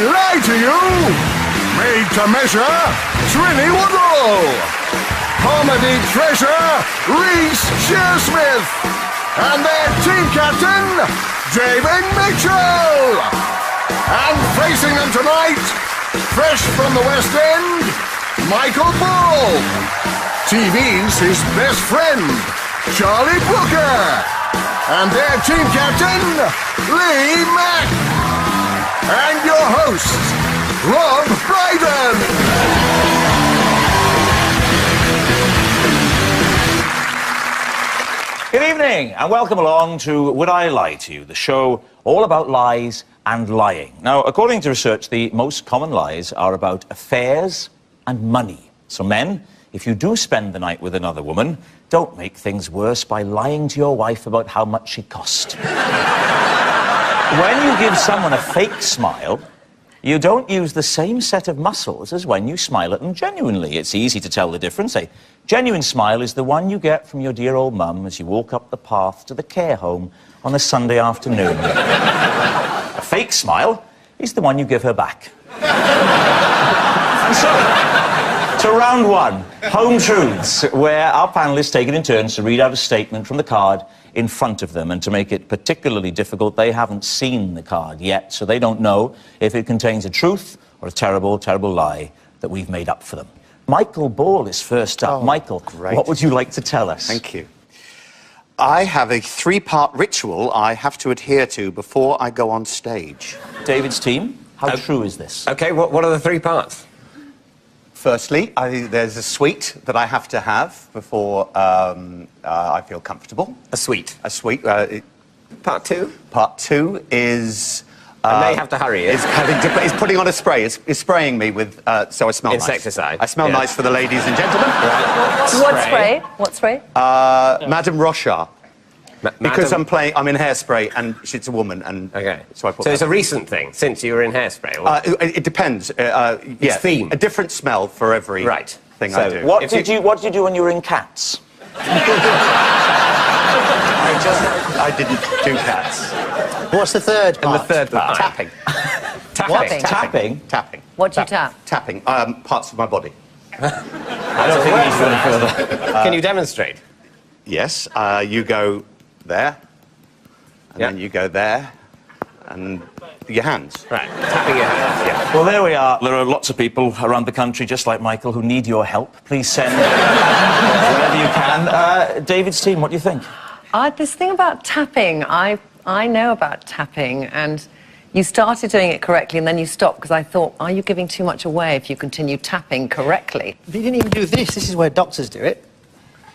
lie to you. Made to measure, Trinny Woodall. Comedy treasure, Reese Shearsmith. And their team captain, David Mitchell. And facing them tonight, fresh from the West End, Michael Ball. TV's his best friend, Charlie Brooker. And their team captain, Lee Mack. And your host, Rob Brydon. Good evening, and welcome along to Would I Lie to You, the show all about lies and lying. Now, according to research, the most common lies are about affairs and money. So, men, if you do spend the night with another woman, don't make things worse by lying to your wife about how much she cost. When you give someone a fake smile, you don't use the same set of muscles as when you smile at them genuinely. It's easy to tell the difference. A genuine smile is the one you get from your dear old mum as you walk up the path to the care home on a Sunday afternoon. A fake smile is the one you give her back. And so, to round one, Home Truths, where our panellists take it in turns to read out a statement from the card in front of them, and to make it particularly difficult, they haven't seen the card yet, so they don't know if it contains a truth or a terrible, terrible lie that we've made up for them. Michael Ball is first up. Michael, great. What would you like to tell us? Thank you. I have a three-part ritual I have to adhere to before I go on stage. David's team, how true is this? OK, what are the three parts? Firstly, there's a sweet that I have to have before I feel comfortable. A sweet. A sweet. Part two? Part two is... I may have to hurry it. Is putting on a spray. It's spraying me with... so I smell nice. Insecticide. I smell nice for the ladies and gentlemen. What spray? What spray? Madame Rochard. Because I'm in Hairspray, and she's a woman, and so I put. So it's a recent thing since you were in Hairspray. Or... It depends. It's theme. A different smell for every thing I do. What did you do when you were in Cats? I didn't do Cats. What's the third part? And the third part? Tapping. Tapping. Tapping? Tapping. What do you tap? Tapping. Parts of my body. I don't think we need to go any further. Can you demonstrate? Yes. You go there, and then you go there, and your hands. Right. Tapping your hands. Yeah. Well, there we are. There are lots of people around the country, just like Michael, who need your help. Please send whatever you can. David's team, what do you think? This thing about tapping, I know about tapping, and you started doing it correctly and then you stopped because I thought, are you giving too much away if you continue tapping correctly? He didn't even do this. This is where doctors do it.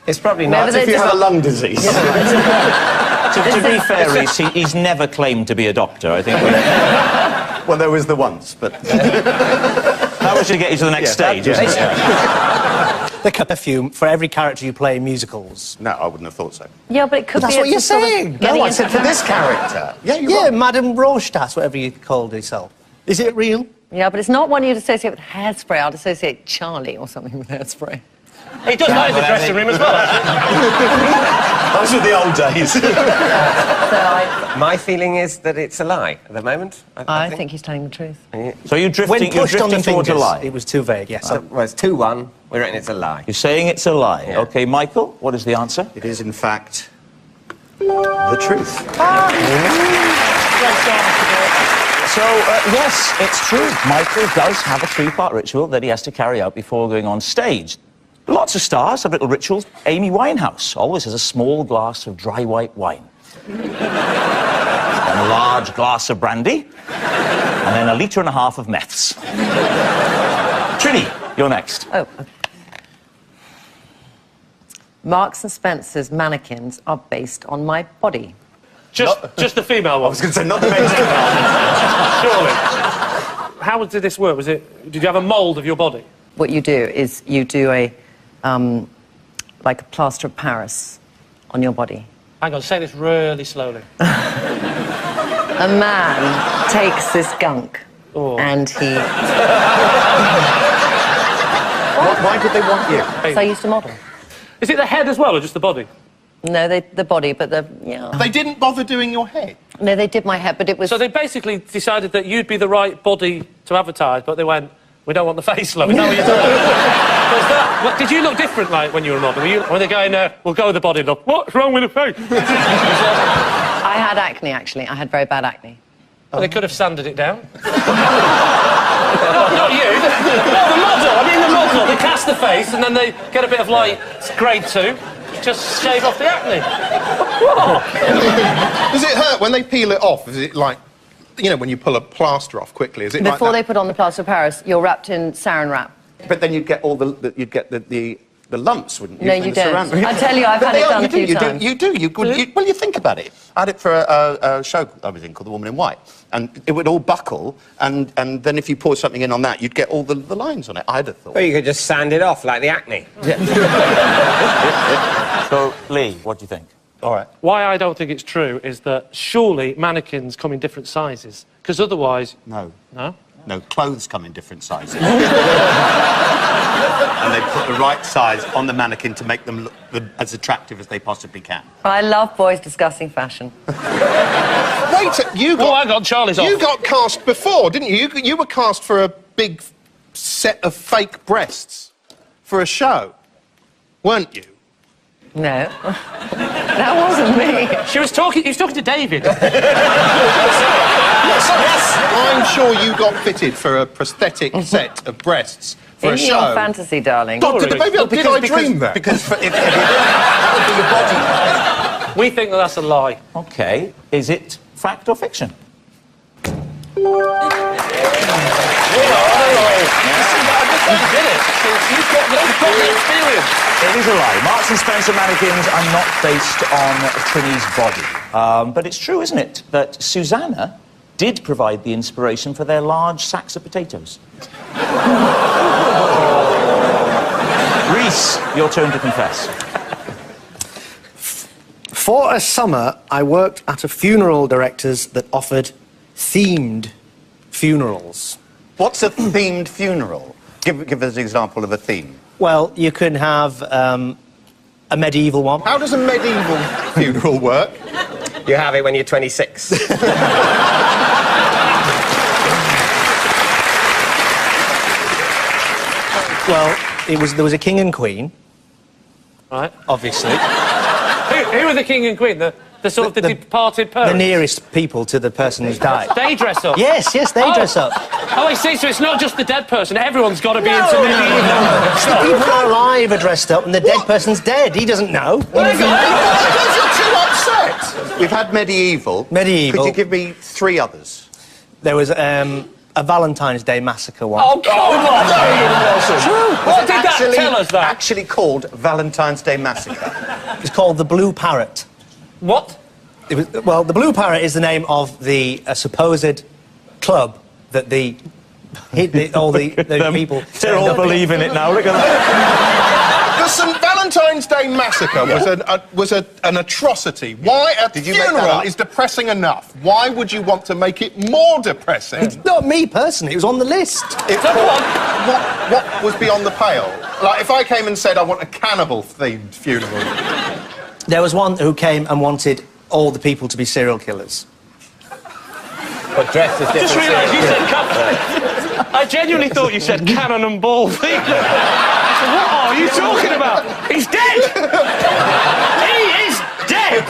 It's probably not. If you have a lung disease. To be fair, Reece, he's never claimed to be a doctor, I think. Well, there was the once, but... That was to get you to the next stage, isn't it? The perfume for every character you play in musicals. No, I wouldn't have thought so. Yeah, but it could That's be... what you're saying. No, I said for this character. Yeah, you're right. Madame Rochtat, whatever you called yourself. Is it real? Yeah, but it's not one you'd associate with Hairspray. I'd associate Charlie or something with Hairspray. He does that in the dressing room as well, Those were the old days. My feeling is that it's a lie at the moment. I think he's telling the truth. So you're drifting, When pushed on the towards fingers, a lie? it was too vague, yes. Well, it's 2-1. We reckon it's a lie. You're saying it's a lie. Yeah. OK, Michael, what is the answer? It is, in fact, the truth. So, yes, it's true. Michael does have a three-part ritual that he has to carry out before going on stage. Lots of stars have little rituals. Amy Winehouse always has a small glass of dry white wine. And a large glass of brandy. And then 1.5 litres of meths. Trini, you're next. Oh. Marks and Spencer's mannequins are based on my body. Just the female I was ones. going to say, not the men's Surely. How did this work? Did you have a mould of your body? What you do is you do like a plaster of Paris on your body. Hang on, say this really slowly. A man takes this gunk and he... Why did they want you? So I used to model. Is it the head as well, or just the body? No, the body, but the... Yeah. They didn't bother doing your head? No, they did my hair, but it was... So they basically decided that you'd be the right body to advertise, but they went, we don't want the face, love. Is that what you're doing? Did you look different, like, when you were a model? Were they going, we'll go with the body look? What's wrong with the face? I had acne, actually. I had very bad acne. Well, they could have sanded it down. not you. No, the model. I mean the model. They cast the face and then they get a bit of, like, grade 2. Just shave off the acne. Does it hurt when they peel it off? Is it like, you know, when you pull a plaster off quickly? Is it Before like they put on the plaster of Paris, you're wrapped in saran wrap. But then you'd get all the lumps, wouldn't you? No, from you the don't. saran wrap? I tell you, I've had it done a few times. You do. Well, you think about it. I had it for a show I was in called The Woman in White, and it would all buckle, and then if you poured something in on that, you'd get all the lines on it, I'd have thought. Well, you could just sand it off like the acne. So, Lee, what do you think? All right. Why I don't think it's true is that surely mannequins come in different sizes, because otherwise... No. No? No, clothes come in different sizes. And they put the right size on the mannequin to make them look as attractive as they possibly can. I love boys discussing fashion. Wait, you got... Oh, hang on, Charlie's off. You got cast before, didn't you? You were cast for a big set of fake breasts for a show, weren't you? No. That wasn't me. He was talking to David. Yes, I'm sure you got fitted for a prosthetic set of breasts for a In show. your fantasy, darling. God, did I dream that? Because if that would be your body. We think that that's a lie. OK, is it fact or fiction? You did it. You've got the experience. It is a lie. Marks and Spencer mannequins are not based on Trini's body. But it's true, isn't it, that Susanna did provide the inspiration for their large sacks of potatoes. Rhys, your turn to confess. For a summer, I worked at a funeral director's that offered themed funerals. What's a themed funeral? Give us an example of a theme. Well, you can have a medieval one. How does a medieval funeral work? You have it when you're 26. Well, there was a king and queen, Right. obviously. Who are the king and queen? The sort of the departed The parents? nearest people to the person who's died. They dress up? Yes, they dress up. Oh, I see. So it's not just the dead person. Everyone's got to be into medieval. The people who are alive are dressed up and the dead person's dead. He doesn't know. Because you're too upset. We've had medieval. Medieval. Could you give me 3 others? There was a Valentine's Day massacre one. Oh, come on! What did that tell us, that? Actually called Valentine's Day Massacre. It's called the Blue Parrot. What? Well, the Blue Parrot is the name of the supposed club that all the people... They're all believing it now, look at that. The St. Valentine's Day Massacre was an atrocity. Why a Did you make that funeral up? is depressing enough? Why would you want to make it more depressing? It's not me personally, it was on the list. What was beyond the pale? Like, if I came and said I want a cannibal-themed funeral... There was one who came and wanted all the people to be serial killers. But dressed as I just different realised you serial said cannon. I genuinely thought you said cannon and ball. I said, what are you talking about? He's dead! He is dead!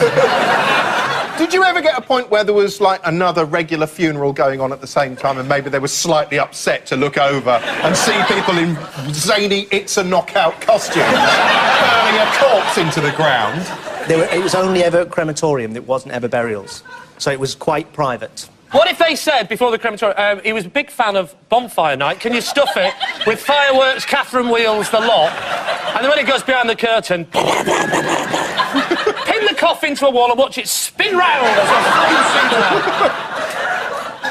Did you ever get a point where there was, like, another regular funeral going on at the same time and maybe they were slightly upset to look over and see people in zany It's a Knockout costumes burning a corpse into the ground? It was only ever crematorium, it wasn't ever burials. So it was quite private. What if they said, before the crematorium, he was a big fan of Bonfire Night, can you stuff it with fireworks, Catherine wheels, the lot, and then when it goes behind the curtain, pin the coffin to a wall and watch it spin round as a spin round.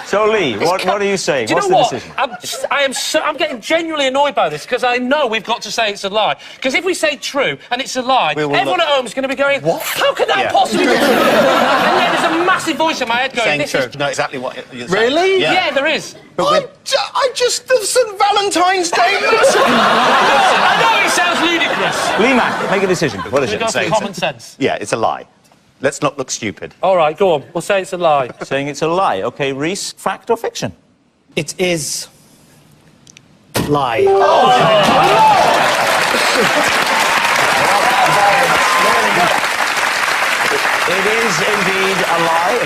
So, Lee, what are you saying? Do you What's know the what? decision? I'm getting genuinely annoyed by this because I know we've got to say it's a lie. Because if we say true and it's a lie, everyone at home is going to be going, "What? How could that possibly be true?" And then there's a massive voice in my head going, Saying "This true. is." No, exactly what you're saying. Really? Yeah, there is. I just... The St. Valentine's Day Massacre! I know it sounds ludicrous. Lee Mack, make a decision. What is We it? go for common sense. Yeah, it's a lie. Let's not look stupid. All right, go on. We'll say it's a lie. Saying it's a lie. OK, Reese, fact or fiction? It is... lie. It is indeed a lie.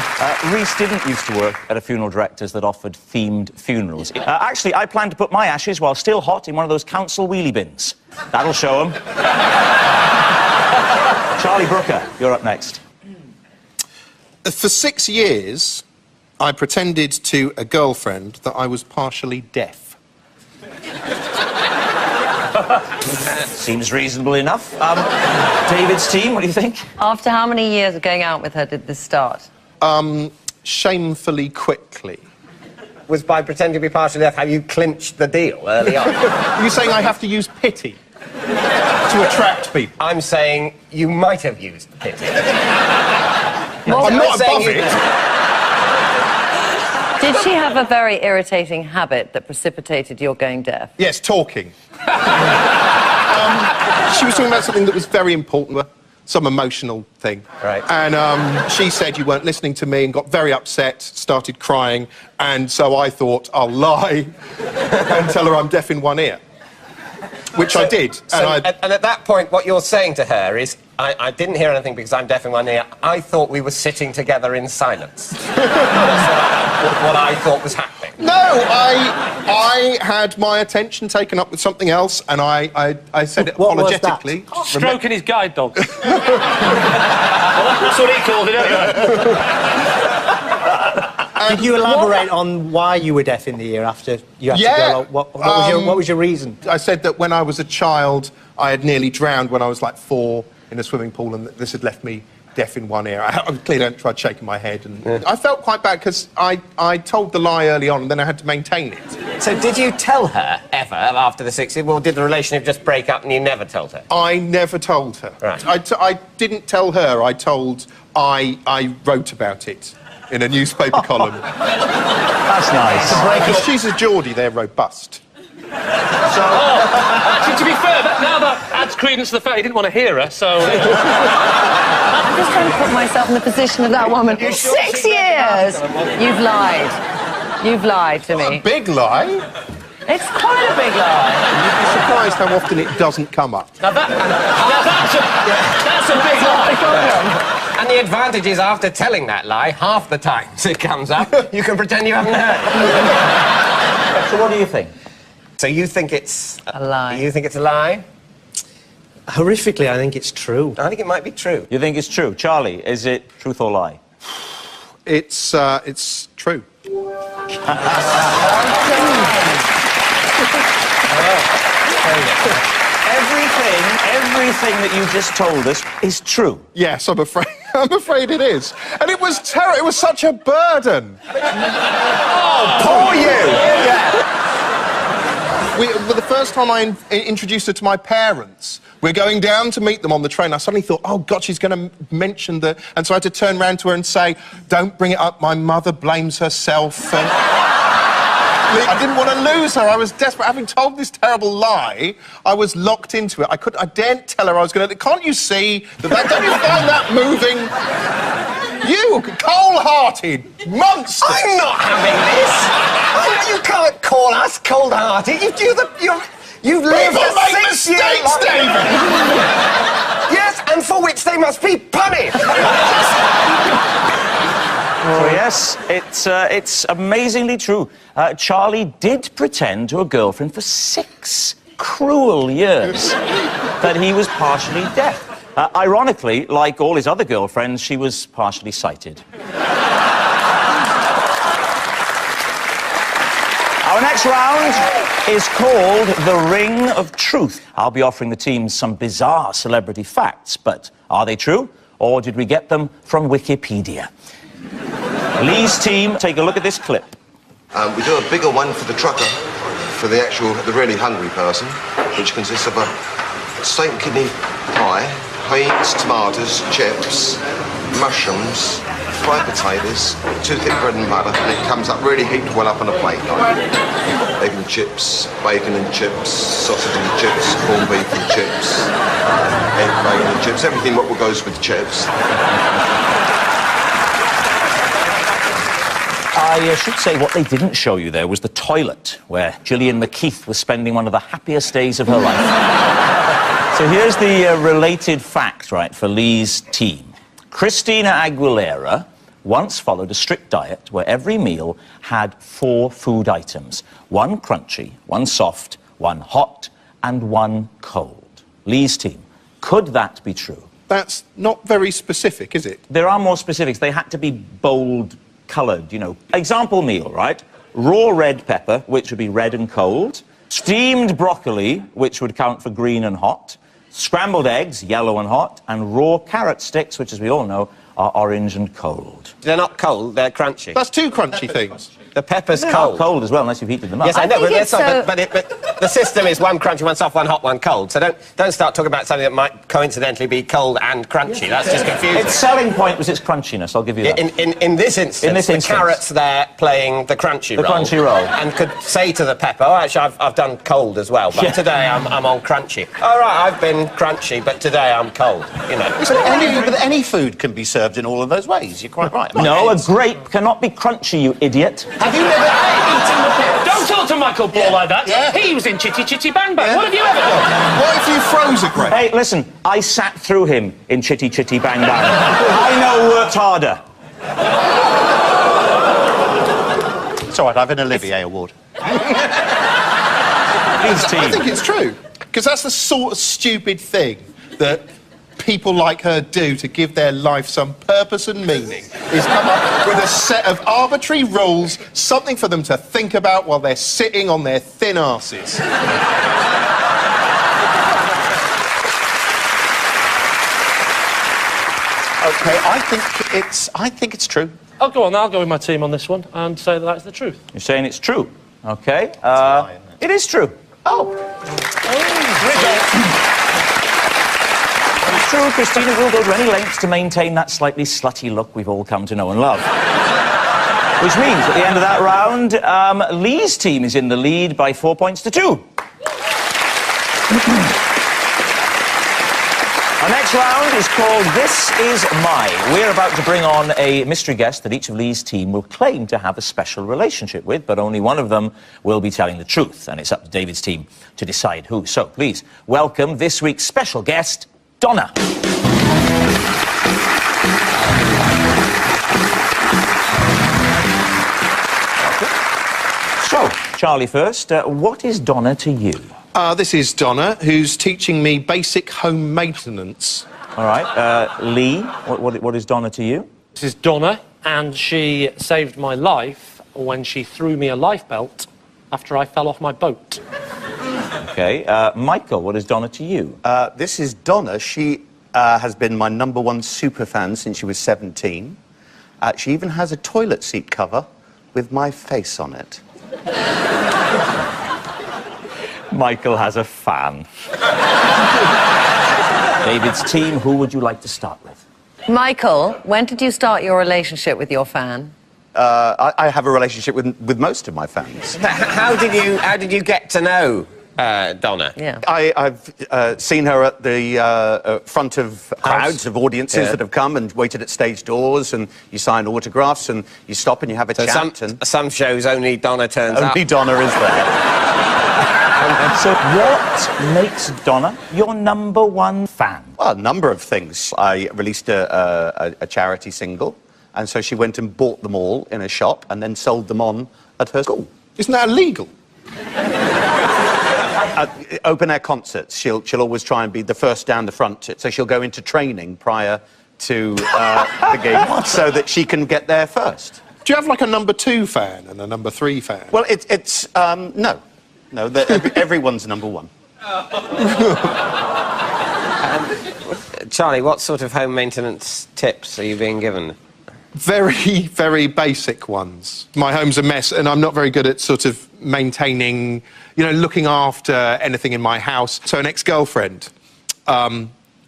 Reese didn't used to work at a funeral director's that offered themed funerals. Actually, I plan to put my ashes, while still hot, in one of those council wheelie bins. That'll show them. Charlie Brooker, you're up next. For 6 years, I pretended to a girlfriend that I was partially deaf. Seems reasonable enough. David's team, what do you think? After how many years of going out with her did this start? Shamefully quickly. Was by pretending to be partially deaf how you clinched the deal early on? Are you saying I have to use pity to attract people? I'm saying you might have used pity. I'm not above it. Did she have a very irritating habit that precipitated your going deaf? Yes, talking. She was talking about something that was very important to her, some emotional thing. Right. And she said you weren't listening to me and got very upset, started crying, and so I thought I'll lie and tell her I'm deaf in one ear. Which I did. And at that point, what you're saying to her is, I didn't hear anything because I'm deaf in one ear. I thought we were sitting together in silence. That's what I thought was happening. No, I had my attention taken up with something else, and I said it What was that? apologetically. Stroking his guide dog. Well, that's what he called it, anyway. Did you elaborate on why you were deaf in the ear after you had Yeah. to go? What was your reason? I said that when I was a child, I had nearly drowned when I was like 4 in a swimming pool, and this had left me deaf in one ear. I clearly tried shaking my head, and I felt quite bad because I told the lie early on, and then I had to maintain it. So did you tell her ever after the 6 years, or did the relationship just break up and you never told her? I never told her. Right. I didn't tell her. I wrote about it in a newspaper column. That's nice. Because she's a Geordie, they're robust. Actually, to be fair, now that adds credence to the fact he didn't want to hear her, so... I'm just trying to put myself in the position of that woman. 6 years! You've lied. You've lied to me. A big lie. It's quite a big lie. You'd be surprised how often it doesn't come up. Now that's a big lie. And the advantage is, after telling that lie, half the times it comes up, you can pretend you haven't heard. So what do you think? So you think it's... A lie. You think it's a lie? Horrifically, I think it's true. I think it might be true. You think it's true? Charlie, is it truth or lie? It's true. Everything that you just told us is true. Yes, I'm afraid. I'm afraid it is. And it was terrible. It was such a burden. Oh, poor you. Yeah. Well, the first time I introduced her to my parents, we're going down to meet them on the train. I suddenly thought, oh, God, she's going to mention the... And so I had to turn around to her and say, don't bring it up. My mother blames herself. And... I didn't want to lose her. I was desperate. Having told this terrible lie, I was locked into it. I daren't tell her I was going to... Can't you see that... Don't you find that moving? You, cold-hearted monster! I'm not having this! You can't call us cold-hearted. You've lived People a make 6 year mistakes, life. David! Yes, and for which they must be punished. So yes, it's amazingly true. Charlie did pretend to a girlfriend for 6 cruel years that he was partially deaf. Ironically, like all his other girlfriends, she was partially sighted. Our next round is called The Ring of Truth. I'll be offering the teams some bizarre celebrity facts, but are they true, or did we get them from Wikipedia? Lee's team, take a look at this clip. We do a bigger one for the trucker, for the really hungry person, which consists of a steak and kidney pie, beans, tomatoes, chips, mushrooms, fried potatoes, 2 thick bread and butter, and it comes up really heaped well up on a plate. Like egg and chips, bacon and chips, sausage and chips, corned beef and chips, egg, bacon and chips, everything what goes with chips. I should say what they didn't show you there was the toilet, where Gillian McKeith was spending one of the happiest days of her life. So here's the related fact, right, for Lee's team. Christina Aguilera once followed a strict diet where every meal had 4 food items. 1 crunchy, 1 soft, 1 hot, and 1 cold. Lee's team, could that be true? That's not very specific, is it? There are more specifics. They had to be bold coloured, you know. Example meal, right? Raw red pepper, which would be red and cold. Steamed broccoli, which would count for green and hot. Scrambled eggs, yellow and hot. And raw carrot sticks, which, as we all know, are orange and cold. They're not cold, they're crunchy. That's 2 crunchy things. The pepper's They're cold. not cold as well, unless you've heated them up. Yes, I know, but, think it's but the system is 1 crunchy, 1 soft, 1 hot, 1 cold. So don't start talking about something that might coincidentally be cold and crunchy. That's just confusing. Its selling point was its crunchiness, I'll give you that. In this instance, the carrot's there playing the crunchy role. The crunchy role. And could say to the pepper, oh, actually, I've done cold as well, but today I'm on crunchy. All right, I've been crunchy, but today I'm cold, you know. But any food can be served in all of those ways. You're quite right. No, a grape cannot be crunchy, you idiot. Have you never eaten the pips? Don't talk to Michael Ball like that. Yeah. He was in Chitty Chitty Bang Bang. What have you ever done? What if you froze a grape? Hey, listen, I sat through him in Chitty Chitty Bang Bang. I know worked harder. It's all right, I have an Olivier Award. Lee's team. I think it's true. Because that's the sort of stupid thing that people like her do to give their life some purpose and meaning, is come up with a set of arbitrary rules, something for them to think about while they're sitting on their thin arses. OK, I think it's true. I'll go on, I'll go with my team on this one and say that that's the truth. You're saying it's true, OK? It is true. Oh. It's true, Christina will go to any lengths to maintain that slightly slutty look we've all come to know and love. Which means, at the end of that round, Lee's team is in the lead by 4 points to 2. Our next round is called This Is My. We're about to bring on a mystery guest that each of Lee's team will claim to have a special relationship with, but only one of them will be telling the truth, and it's up to David's team to decide who. So, please, welcome this week's special guest, Donna. So, Charlie first, what is Donna to you? This is Donna, who's teaching me basic home maintenance. All right, Lee, what is Donna to you? This is Donna, and she saved my life when she threw me a lifebelt after I fell off my boat. OK, Michael, what is Donna to you? This is Donna. She has been my #1 superfan since she was 17. She even has a toilet seat cover with my face on it. Michael has a fan. David's team, who would you like to start with? Michael, when did you start your relationship with your fan? I have a relationship with most of my fans. How did you get to know Donna? Yeah. I've seen her at the front of crowds of audiences that have come and waited at stage doors, and you sign autographs and you stop and you have a chat. Some shows only Donna turns up. Only Donna is there. So what makes Donna your #1 fan? Well, a number of things. I released a charity single, and so she went and bought them all in a shop and then sold them on at her school. Isn't that illegal? Open-air concerts, she'll always try and be the first down the front, so she'll go into training prior to the gig so that she can get there first. Do you have, like, a #2 fan and a #3 fan? Well, it's no, everyone's #1. Charlie, what sort of home maintenance tips are you being given? Very, very basic ones. My home's a mess, and I'm not very good at sort of maintaining, you know, looking after anything in my house. So an ex-girlfriend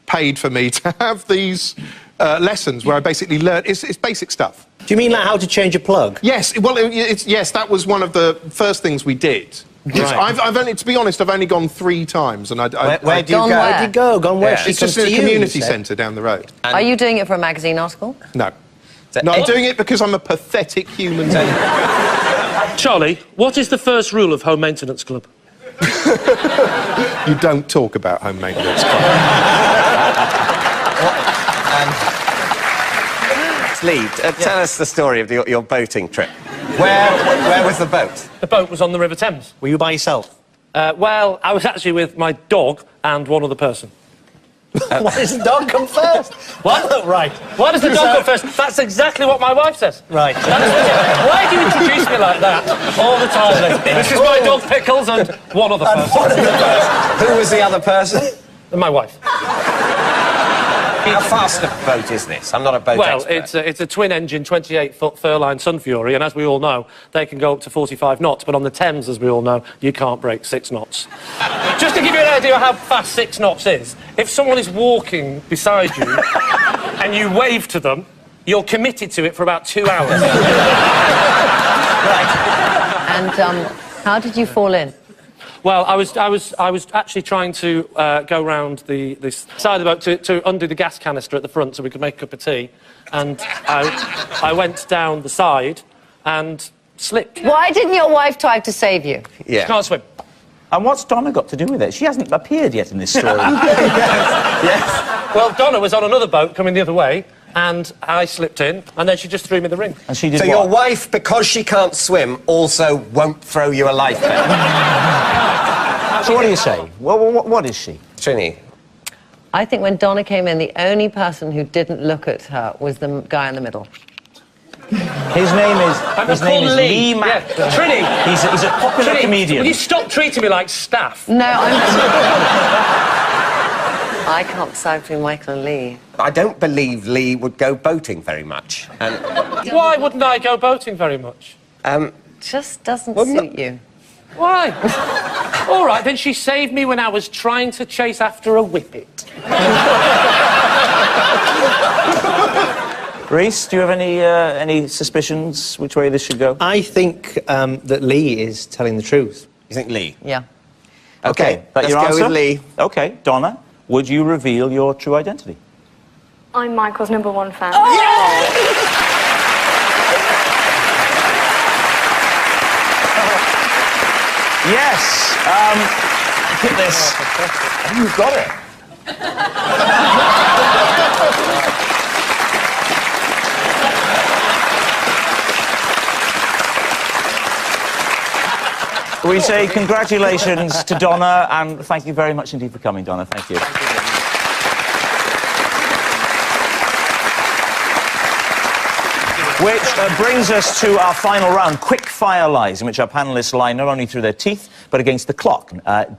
paid for me to have these lessons where I basically learned... It's basic stuff. Do you mean like how to change a plug? Yes, well, yes, that was one of the first things we did. Yes, Right. I've only, to be honest, I've only gone 3 times, and Where do you Gone go? where? Where did you go? Gone where? Yeah. She It's just comes in a to you, community you said. centre down the road. Are you doing it for a magazine article? No. So- No, I'm doing it because I'm a pathetic human being. Charlie, what is the first rule of Home Maintenance Club? You don't talk about home maintenance. Lee, tell us the story of your boating trip. Where was the boat? The boat was on the River Thames. Were you by yourself? Well, I was actually with my dog and one other person. Why does the dog come first? What? Right. Why does the dog go first? That's exactly what my wife says. Right. Why do you introduce me like that all the time? This is my dog Pickles and one other person. Who was the other person? And my wife. How fast a boat is this? I'm not a boat Well, expert. it's a twin-engine, 28-foot Furline Sun Fury, and as we all know, they can go up to 45 knots, but on the Thames, as we all know, you can't break 6 knots. Just to give you an idea of how fast 6 knots is, if someone is walking beside you and you wave to them, you're committed to it for about 2 hours. And how did you fall in? Well, I was actually trying to go round the side of the boat to undo the gas canister at the front so we could make a cup of tea, and I went down the side and slipped. Why didn't your wife try to save you? Yeah. Can't swim. And what's Donna got to do with it? She hasn't appeared yet in this story. Yes. Well, Donna was on another boat coming the other way, and I slipped in, and then she just threw me the ring. And she did So what? your wife, because she can't swim, also won't throw you a life belt. So what do you say? What is she? Trini. I think when Donna came in, the only person who didn't look at her was the guy in the middle. His name is Lee Mack. Yeah. Trini! He's a popular Trini, comedian. will you stop treating me like staff? No, I can't decide between Michael and Lee. I don't believe Lee would go boating very much. And, Why wouldn't I go boating very much? Just doesn't Well, suit you. Why? All right, then she saved me when I was trying to chase after a whippet. Reese, do you have any suspicions which way this should go? I think that Lee is telling the truth. you think Lee? Yeah. Okay, that let's your go answer? with Lee. Okay, Donna, would you reveal your true identity? I'm Michael's #1 fan. Yes. Look at this. Oh, you've got it. We say congratulations to Donna, and thank you very much indeed for coming, Donna. Thank you. Which brings us to our final round, quick fire lies, in which our panellists lie not only through their teeth, but against the clock.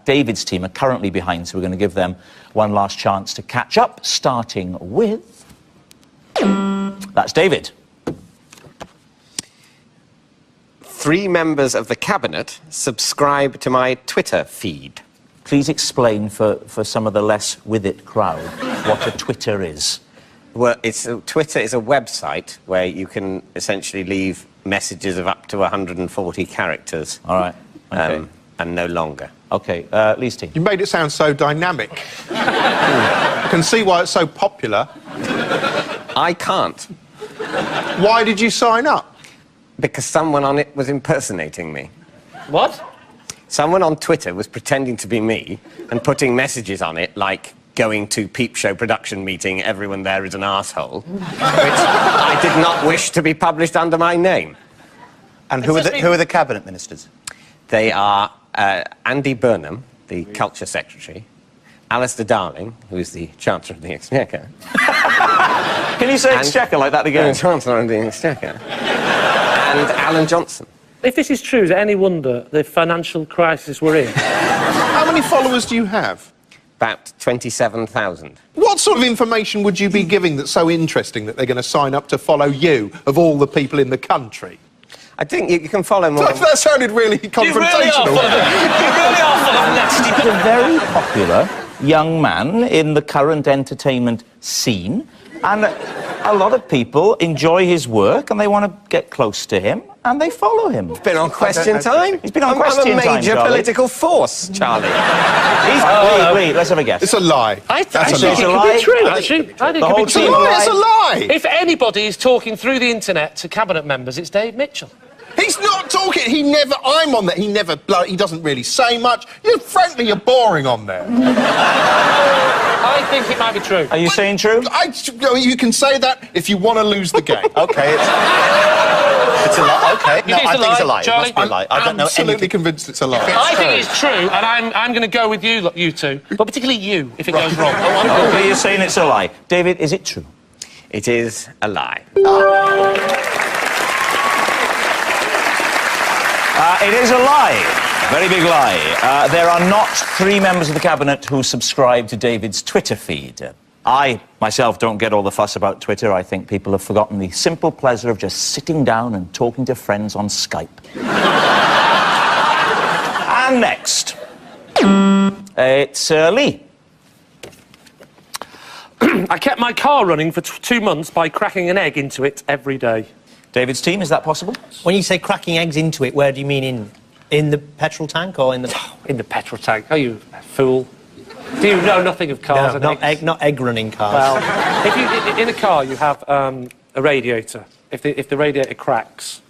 David's team are currently behind, so we're going to give them one last chance to catch up, starting with... That's David. 3 members of the cabinet subscribe to my Twitter feed. Please explain for some of the less with it crowd what a Twitter is. Well, Twitter is a website where you can essentially leave messages of up to 140 characters. All right. Okay. And no longer. Okay, Lee's team. You made it sound so dynamic. I can see why it's so popular. I can't, Why did you sign up? because someone on it was impersonating me. What? Someone on Twitter was pretending to be me and putting messages on it like going to Peep Show production meeting, everyone there is an arsehole, which I did not wish to be published under my name. And who are the cabinet ministers? They are Andy Burnham, the Culture Secretary, Alistair Darling, who is the Chancellor of the Exchequer. Can you say Exchequer like that again? Chancellor of the Exchequer. And Alan Johnson. If this is true, is it any wonder the financial crisis we're in? How many followers do you have? About 27,000. What sort of information would you be giving that's so interesting that they're going to sign up to follow you, of all the people in the country? I think you can follow more. That sounded really confrontational. You really are full of nasty... He's a very popular young man in the current entertainment scene. And a lot of people enjoy his work and they want to get close to him and they follow him. He's been on Question Time. He's been on Question Time, I'm a major Charlie. political force, Charlie. Wait, let's have a guess. It's a lie. I That's think a it lie. could be true, actually. I think The it whole could be team true. are It's a lie. If anybody is talking through the internet to cabinet members, it's Dave Mitchell. He's not talking. I'm on there. He doesn't really say much. Frankly, you're boring on there. I think it might be true. Are you saying true? You can say that if you want to lose the game. Okay, it's a lie. Okay, You think I it's a think it's a lie, lie. It Charlie? must be a lie. I don't know Absolutely anything. convinced it's a lie. I think it's true, and I'm going to go with you two, but particularly you, if it goes wrong. Okay, you're saying it's a lie. David, is it true? It is a lie. It is a lie. Very big lie. There are not 3 members of the cabinet who subscribe to David's Twitter feed. I, myself, don't get all the fuss about Twitter. I think people have forgotten the simple pleasure of just sitting down and talking to friends on Skype. And next, it's Lee. I kept my car running for 2 months by cracking an egg into it every day. David's team, is that possible? When you say cracking eggs into it, where do you mean in the petrol tank or in the... In the petrol tank. Oh, you fool. Do you know nothing of cars? No, and not egg running cars. Well, if you, in a car, you have a radiator. If the radiator cracks,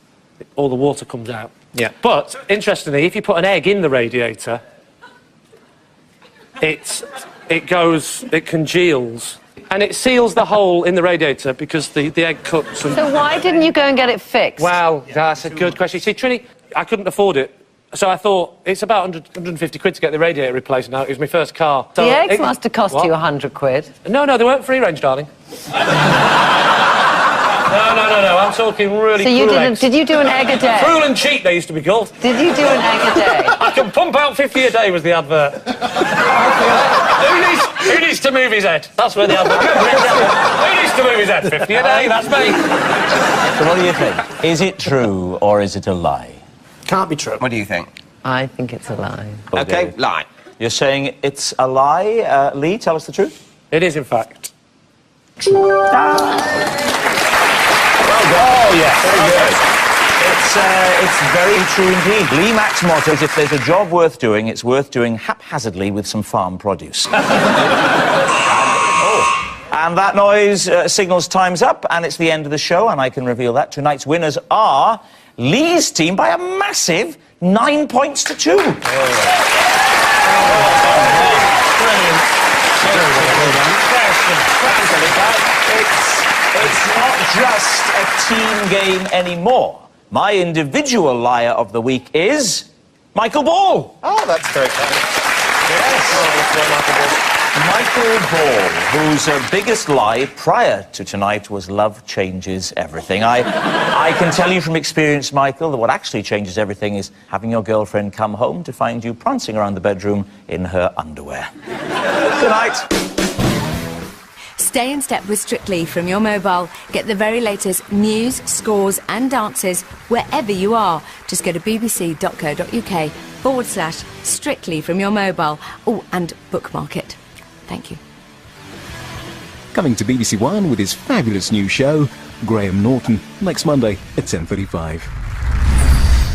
all the water comes out. Yeah. But, interestingly, if you put an egg in the radiator, it congeals. And it seals the hole in the radiator because the egg cooks. And... So why didn't you go and get it fixed? Well, that's a good question. See, Trini, I couldn't afford it. So I thought, it's about 150 quid to get the radiator replaced now. It was my first car. So the eggs must have cost you 100 quid. No, they weren't free range, darling. No. I'm talking really cruel eggs. Did you do an egg a day? Cruel and cheap, they used to be called. Did you do an egg a day? I can pump out 50 a day was the advert. Who needs to move his head? That's where the advert... Who needs to move his head? 50 a day, that's me. So what do you think? Is it true or is it a lie? Can't be true. What do you think? I think it's a lie. Okay, lie. You're saying it's a lie. Lee, tell us the truth. It is, in fact. Oh, yes. It's very true indeed. Lee Mack's motto is if there's a job worth doing, it's worth doing haphazardly with some farm produce. And that noise signals time's up, and it's the end of the show, and I can reveal that. Tonight's winners are Lee's team by a massive 9 points to 2. It's not just a team game anymore. My individual liar of the week is Michael Ball. Oh, that's very kind. Michael Ball, whose biggest lie prior to tonight was love changes everything. I can tell you from experience, Michael, that what actually changes everything is having your girlfriend come home to find you prancing around the bedroom in her underwear. Good night. Stay in step with Strictly from your mobile. Get the very latest news, scores and dances wherever you are. Just go to bbc.co.uk/Strictly from your mobile. Oh, and bookmark it. Thank you. Coming to BBC One with his fabulous new show, Graham Norton, next Monday at 10:35.